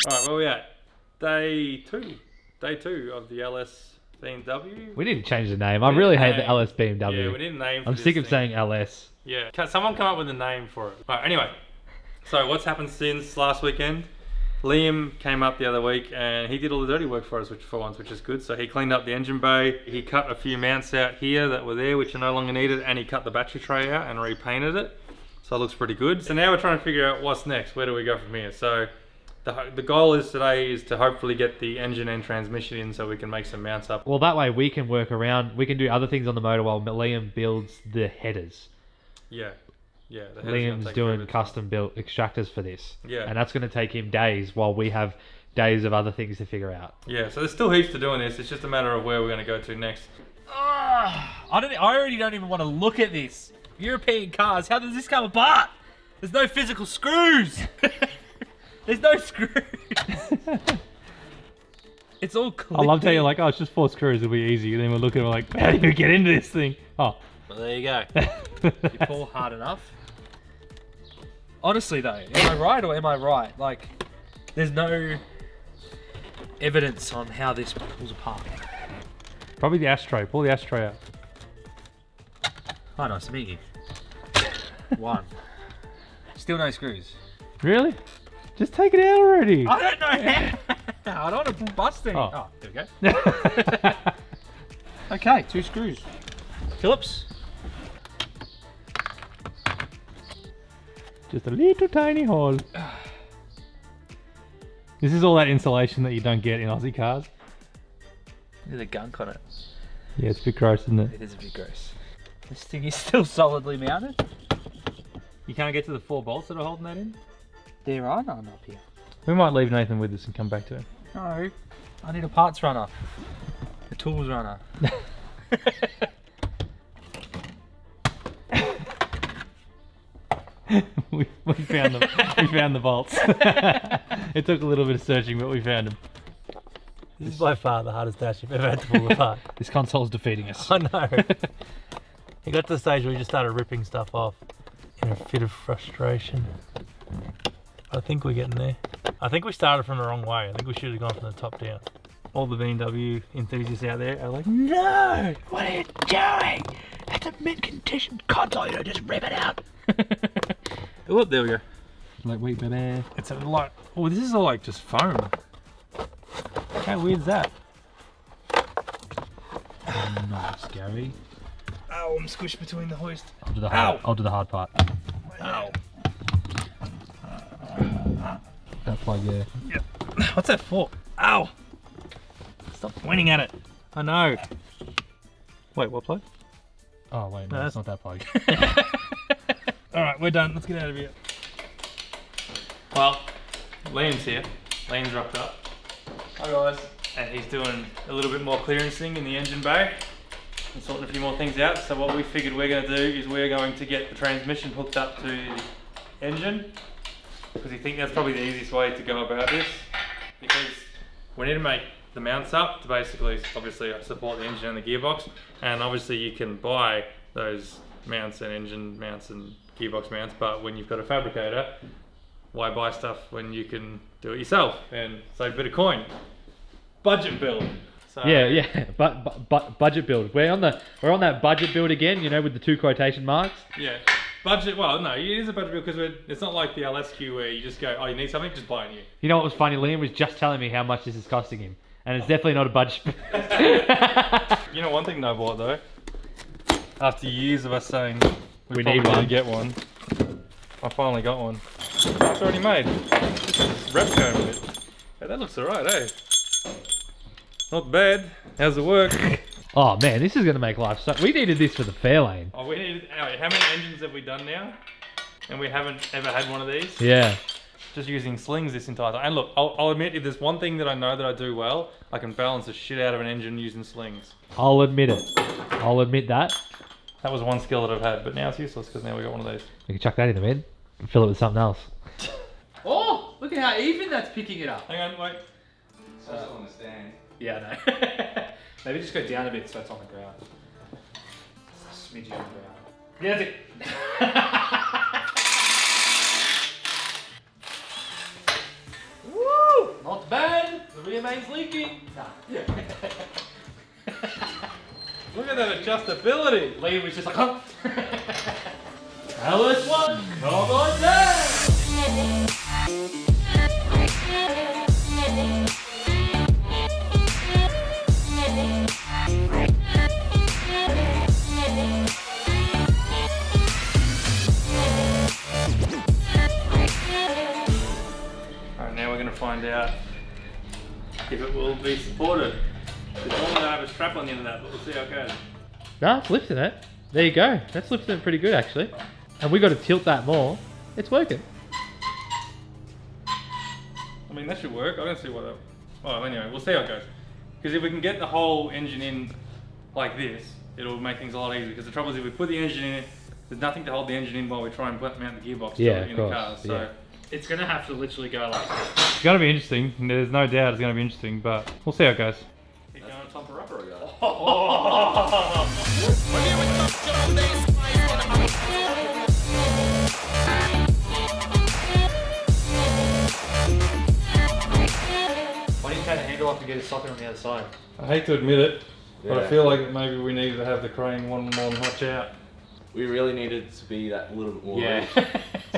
Alright, where we at? Day two of the LS BMW. We need to change the name. I really hate the LS BMW. Yeah, we need a name for I'm this sick of thing. saying LS. Yeah, can someone come up with a name for it? Alright, anyway. So what's happened since last weekend? Liam came up the other week and he did all the dirty work for us, which is good. So he cleaned up the engine bay, he cut a few mounts out here that were there which are no longer needed, and he cut the battery tray out and repainted it. So it looks pretty good. So now we're trying to figure out what's next. Where do we go from here? So the goal is today is to hopefully get the engine and transmission in so we can make some mounts up. Well, that way we can work around, we can do other things on the motor while Liam builds the headers. Yeah. Yeah, Liam's doing custom built extractors for this. Yeah. And that's going to take him days while we have days of other things to figure out. Yeah, so there's still heaps to do in this. It's just a matter of where we're going to go to next. I already don't even want to look at this. European cars, how does this come apart? There's no physical screws. There's no screws. It's all clear. I love how you're like, oh, it's just 4 screws, it'll be easy. And then we're looking at it like, how do you get into this thing? Oh. Well, there you go. You pull hard enough. Honestly though, am I right or am I right? Like, there's no evidence on how this pulls apart. Probably the ashtray. Pull the ashtray out. Hi, nice to meet you. 1. Still no screws. Really? Just take it out already. I don't know how. I don't want to bust any. Oh, there we go. Okay, 2 screws. Phillips. Just a little tiny hole. This is all that insulation that you don't get in Aussie cars. There's a gunk on it. Yeah, it's a bit gross, isn't it? It is a bit gross. This thing is still solidly mounted. You can't get to the 4 bolts that are holding that in? There are none up here. We might leave Nathan with us and come back to him. No, I need a parts runner. A tools runner. we found them. We found the bolts. It took a little bit of searching, but we found them. This is by far the hardest dash you've ever had to pull apart. This console's defeating us. I know. He got to the stage where he just started ripping stuff off in a fit of frustration. I think we're getting there. I think we started from the wrong way. I think we should have gone from the top down. All the BMW enthusiasts out there are like, no, what are you doing? It's a mint-condition console, you don't just rip it out. Oh, there we go. Like, wait, baby. It's a lot. Oh, this is all like just foam. How weird's that? Nice, Gary. Oh, I'm squished between the hoist. I'll do the hard part. Ow. That plug there. Yep. What's that for? Ow. Stop pointing at it. I know. Wait, what plug? Oh wait, no, that's not that plug. Alright, we're done. Let's get out of here. Well, Liam's here. Liam's rocked up. Hi guys. And he's doing a little bit more clearancing in the engine bay and sorting a few more things out. So what we figured we're going to do is we're going to get the transmission hooked up to the engine, because we think that's probably the easiest way to go about this, because we need to make the mounts up to basically obviously support the engine and the gearbox, and obviously you can buy those mounts and engine mounts and gearbox mounts, but when you've got a fabricator, why buy stuff when you can do it yourself and save a bit of coin? Budget build. So, Yeah, but budget build. We're on that budget build again, you know, with the 2 quotation marks. Yeah. Budget, well, no, it is a budget build because it's not like the LSQ where you just go, oh, you need something, just buy it new. You know what was funny? Liam was just telling me how much this is costing him, and it's definitely not a budget. You know one thing I bought though? After years of us saying We probably need one. to get one, I finally got one. It's already made. Just wrap cone with it. Hey, that looks alright, eh? Not bad. How's it work? Oh man, this is gonna make life so. We needed this for the Fairlane. Oh, we need. Anyway, how many engines have we done now? And we haven't ever had one of these. Yeah. Just using slings this entire time. And look, I'll admit, if there's one thing that I know that I do well, I can balance the shit out of an engine using slings. I'll admit it. I'll admit that. That was one skill that I've had, but now it's useless because now we got one of these. We can chuck that in the bin and fill it with something else. Oh, look at how even that's picking it up. Hang on, wait. It's also on the stand. Yeah, I know. Maybe just go down a bit so it's on the ground. Just a smidge on the ground. Yeah, that's it. Woo! rear main's leaking. Nah. Look at that adjustability. Liam was just like, huh? LS1, come on down. Alright, now we're going to find out if it will be supported. Because normally I have a strap on the end of that, but we'll see how it goes. No, it's lifting it. There you go. That's lifting it pretty good actually. And we got to tilt that more. It's working. I mean, that should work. I don't see what that... Well, anyway, we'll see how it goes. Because if we can get the whole engine in like this, it'll make things a lot easier. Because the trouble is if we put the engine in, there's nothing to hold the engine in while we try and mount the gearbox Yeah, in of the course, car. So yeah. It's gonna have to literally go like it's going to be interesting. There's no doubt it's going to be interesting, but we'll see how it goes. Keep going on top of rubber again. why do you take the handle off and get a socket on the other side? I hate to admit it, but I Yeah. feel like maybe we needed to have the crane one more notch out. We really needed to be that little bit more. Yeah. loose.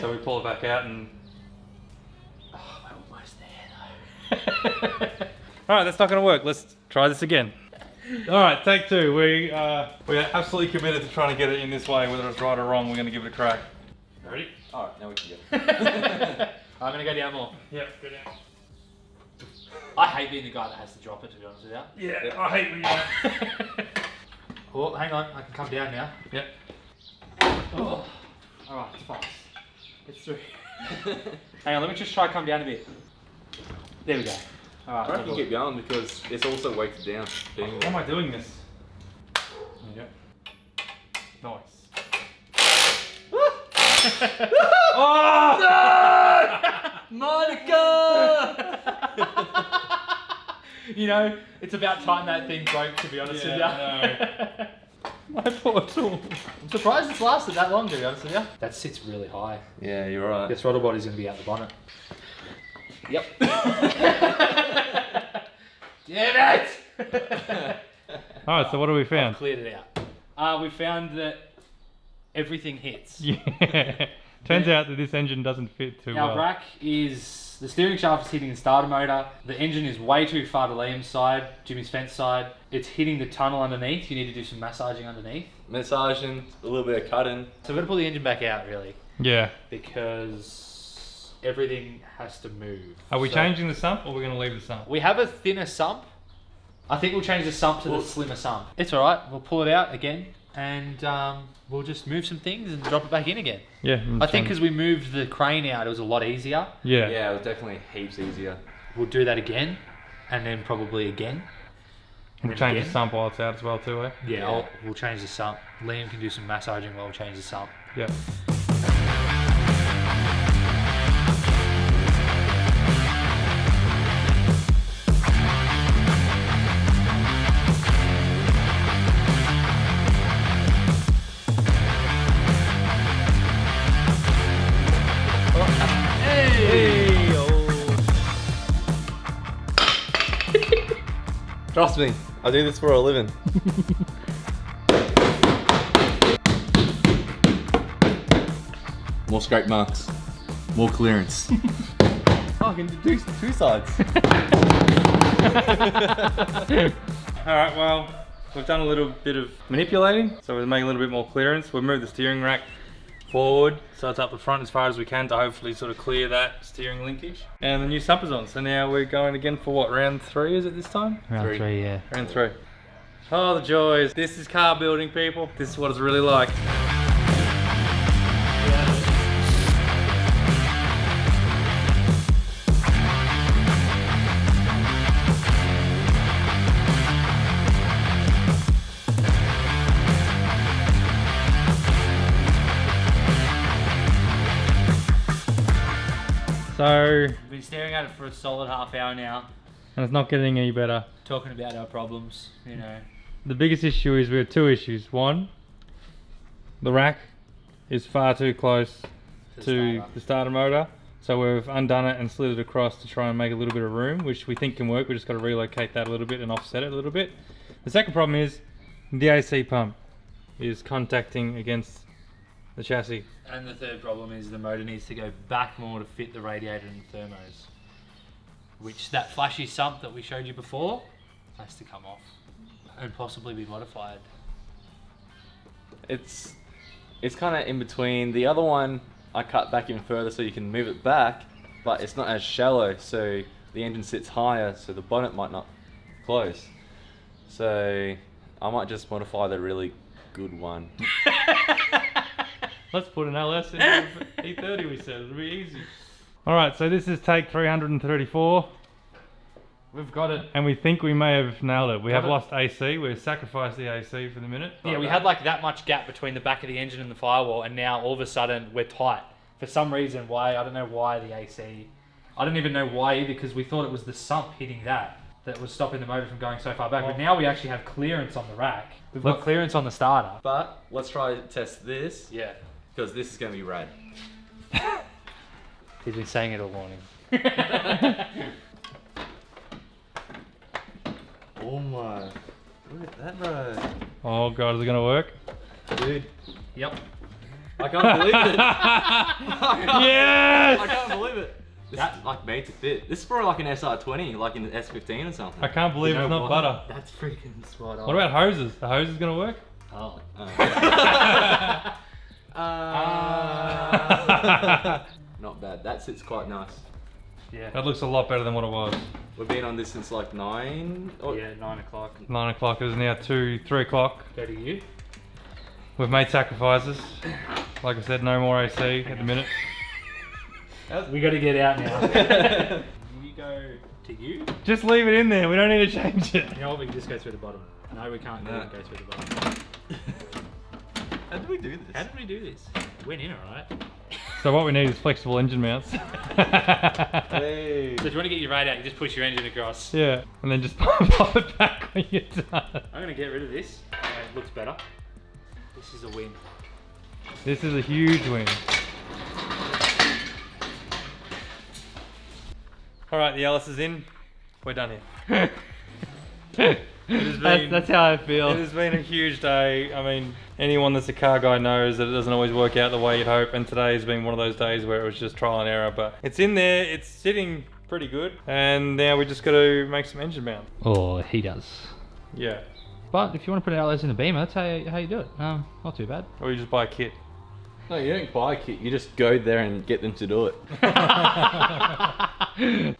So we pull it back out and... Oh, we're almost there though. Alright, that's not going to work. Let's try this again. Alright, take two. We are absolutely committed to trying to get it in this way, whether it's right or wrong. We're going to give it a crack. Ready? Alright, now we can go. I'm gonna go down more. Yep, go down. I hate being the guy that has to drop it, to be honest with you. Yeah, I hate when you... Oh, hang on, I can come down now. Yep. Oh. Alright, it's fast. It's through. Hang on, let me just try come down a bit. There we go. Alright. I reckon keep going because it's also weighted down. Being Why am I doing this? There you go. Nice. Monica! You know, it's about time that thing broke, to be honest with you. Yeah, My poor tool. I'm surprised it's lasted that long, to be honest with you. That sits really high. Yeah, you're right. The throttle body's going to be out the bonnet. Yep. Damn it! Alright, so what have we found? Cleared it out. We found that everything hits. Yeah. Turns out that this engine doesn't fit too Our well. rack is, the steering shaft is hitting the starter motor. The engine is way too far to Liam's side, Jimmy's fence side. It's hitting the tunnel underneath. You need to do some massaging underneath. Massaging, a little bit of cutting. So we're going to pull the engine back out, really, Yeah. because everything has to move. Are we So changing the sump or are we going to leave the sump? we have a thinner sump. I think we'll change the sump to the slimmer sump. It's alright, we'll pull it out again and we'll just move some things and drop it back in again. Yeah. I think because we moved the crane out, it was a lot easier. Yeah. Yeah, it was definitely heaps easier. We'll do that again and then probably again. We'll then change the again. sump while it's out as well too, eh? Yeah, we'll change the sump. Liam can do some massaging while we change the sump. Yeah. Trust me, I do this for a living. More scrape marks. More clearance. Oh, I can do two sides. Alright, well, we've done a little bit of manipulating, so we're making a little bit more clearance. We've moved the steering rack forward, so it's up the front as far as we can to hopefully sort of clear that steering linkage. And the new sump is on, so now we're going again for what, round 3 is it this time? Round 3, yeah. Round 3. Oh, the joys. This is car building, people. This is what it's really like. So, We've been staring at it for a solid half hour now, and it's not getting any better. talking about our problems, you know. The biggest issue is we have 2 issues. One, the rack is far too close to the starter motor. So we've undone it and slid it across to try and make a little bit of room, which we think can work. We just got to relocate that a little bit and offset it a little bit. The second problem is the AC pump is contacting against the chassis. And the third problem is the motor needs to go back more to fit the radiator and thermos. Which that flashy sump that we showed you before has to come off and possibly be modified. It's kind of in between. The other one I cut back even further so you can move it back, but it's not as shallow, so the engine sits higher, so the bonnet might not close. So I might just modify the really good one. Let's put an LS in the E30, we said. It'll be easy. Alright, so this is take 334. We've got it. And we think we may have nailed it. We have lost AC. We've sacrificed the AC for the minute. Yeah, we had like that much gap between the back of the engine and the firewall, and now all of a sudden we're tight. For some reason, why? I don't know why the AC. I don't even know why either, because we thought it was the sump hitting that was stopping the motor from going so far back. But now we actually have clearance on the rack. We've got clearance on the starter. But let's try to test this, Yeah. because this is going to be rad. He's been saying it all morning. Oh my, look at that, bro. Oh god, is it gonna work? Dude, Yep. I can't believe it. Yes! I can't believe it. This is like made to fit. This is probably like an SR20, like in the S15 or something. I can't believe it's not butter. That's freaking spot on. What about hoses? The hose is gonna work? Oh. Not bad. That sits quite nice. Yeah. That looks a lot better than what it was. We've been on this since like 9. Yeah, 9 o'clock. 9 o'clock, it is now 2, 3 o'clock. Go to you. We've made sacrifices. Like I said, no more AC at the minute. We got to get out now. You go to you. Just leave it in there, we don't need to change it. You know what? We can just go through the bottom. No, we can't No. go through the bottom. How did we do this? How did we do this? Went in, alright. So what we need is flexible engine mounts. Hey. So if you want to get your radiator, you just push your engine across. Yeah, and then just pop it back when you're done. I'm going to get rid of this. It looks better. This is a win. This is a huge win. Alright, the LS is in. We're done here. That's how I feel. It has been a huge day. I mean, anyone that's a car guy knows that it doesn't always work out the way you'd hope, and today has been one of those days where it was just trial and error, but it's in there, it's sitting pretty good, and now we just got to make some engine mount. Oh, he does. Yeah. But if you want to put an LS in the Beamer, that's how you do it. Not too bad. Or you just buy a kit. No, you don't buy a kit. You just go there and get them to do it.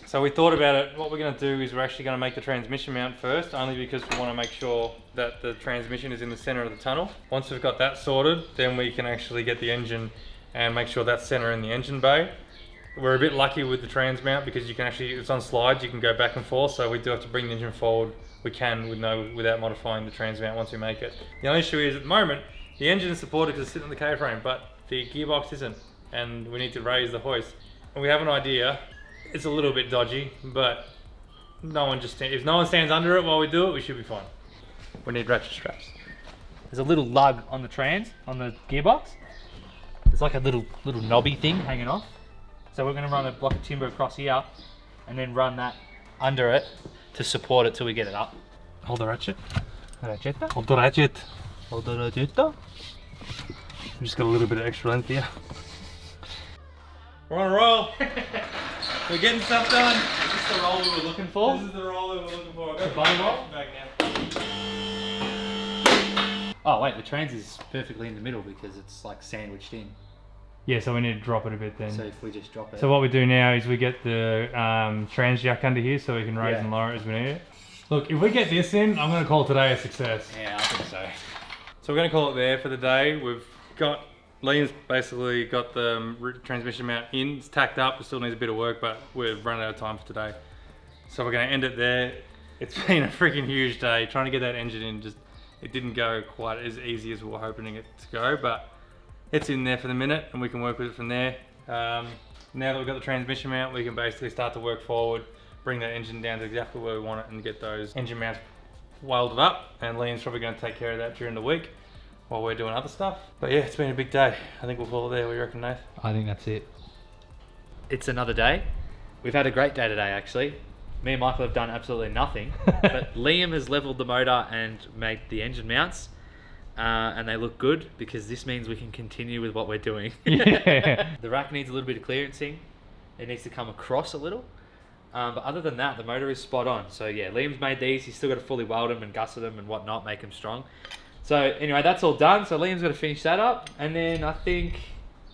So we thought about it. What we're going to do is we're actually going to make the transmission mount first, only because we want to make sure that the transmission is in the center of the tunnel. Once we've got that sorted, then we can actually get the engine and make sure that's center in the engine bay. We're a bit lucky with the trans mount because you can actually, it's on slides, you can go back and forth, so we do have to bring the engine forward. We can without modifying the trans mount once we make it. The only issue is at the moment, the engine is supported because it's sitting on the K-frame, but the gearbox isn't, and we need to raise the hoist. And we have an idea. It's a little bit dodgy, but if no one stands under it while we do it, we should be fine. We need ratchet straps. There's a little lug on the on the gearbox. There's like a little knobby thing hanging off. So we're going to run a block of timber across here and then run that under it to support it till we get it up. Hold the ratchet. Racheta? Hold the ratchet. Hold the racheta. We just got a little bit of extra length here. We're on a roll. We're getting stuff done. Is this the roll we were looking for? This is the roll that we're looking for. I've got The bottom roll? back now. Oh wait, the trans is perfectly in the middle because it's like sandwiched in. Yeah, so we need to drop it a bit then. So if we just drop it. So what we do now is we get the trans jack under here so we can raise and lower it as we need it. Look, if we get this in, I'm going to call today a success. Yeah, I think so. So we're going to call it there for the day. Liam's basically got the transmission mount in. It's tacked up, it still needs a bit of work, but we've run out of time for today. So we're going to end it there. It's been a freaking huge day. Trying to get that engine in, it didn't go quite as easy as we were hoping it to go, but it's in there for the minute and we can work with it from there. Now that we've got the transmission mount, we can basically start to work forward, bring that engine down to exactly where we want it and get those engine mounts welded up, and Liam's probably going to take care of that during the week while we're doing other stuff. But yeah, it's been a big day. I think we'll call it there. What do you reckon, Nath? I think that's it. it's another day. We've had a great day today, actually. Me and Michael have done absolutely nothing, but Liam has leveled the motor and made the engine mounts, and they look good because this means we can continue with what we're doing. Yeah. The rack needs a little bit of clearancing. It needs to come across a little. But other than that, the motor is spot on. So yeah, Liam's made these. He's still got to fully weld them and gusset them and whatnot, make them strong. So anyway, that's all done. So Liam's got to finish that up, and then I think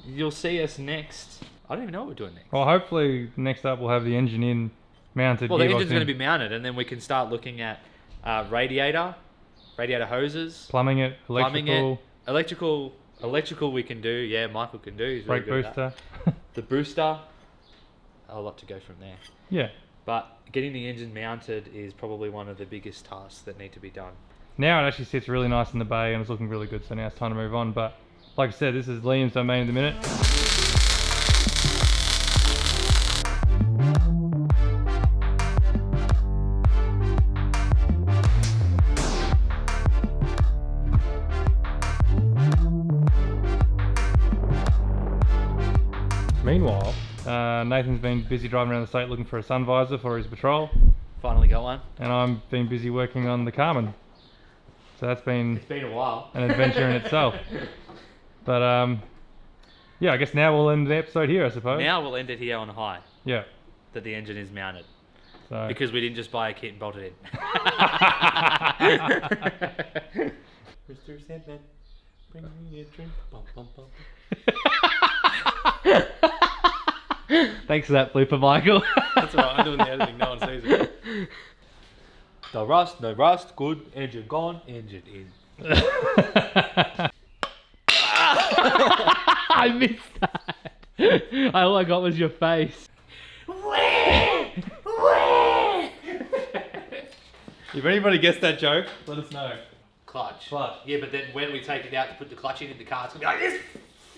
you'll see us next. I don't even know what we're doing next. Well, hopefully next up we'll have the engine in mounted. Well, the gearbox engine's going to in, be mounted, and then we can start looking at radiator hoses, plumbing it, electrical, electrical we can do. Yeah, Michael can do. He's really brake good at booster. that. The booster, a lot to go from there. Yeah. But getting the engine mounted is probably one of the biggest tasks that need to be done. Now it actually sits really nice in the bay and it's looking really good. So now it's time to move on. But like I said, this is Liam's domain in the minute. Meanwhile, Nathan's been busy driving around the state looking for a sun visor for his patrol, Finally got one. and I'm been busy working on the Carmen. So that's been It's been a while. an adventure in itself. But yeah, I guess now we'll end the episode here, I suppose. Now we'll end it here on high, Yeah. that the engine is mounted. So Because we didn't just buy a kit and bolt it in. Mr. Sandman, bring me a drink. Bum, bum, bum. Thanks for that blooper, Michael. That's alright, I'm doing the editing, no one sees it. No rust, good. Engine gone, engine in. I missed that. All I got was your face. if anybody gets that joke, let us know. Clutch. Clutch. Yeah, but then when we take it out to put the clutch in the car, it's going to be like this.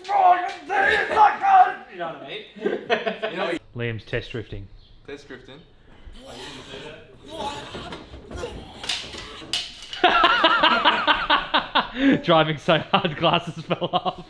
You know what I mean? You know, Liam's test drifting. test drifting. Driving so hard, glasses fell off.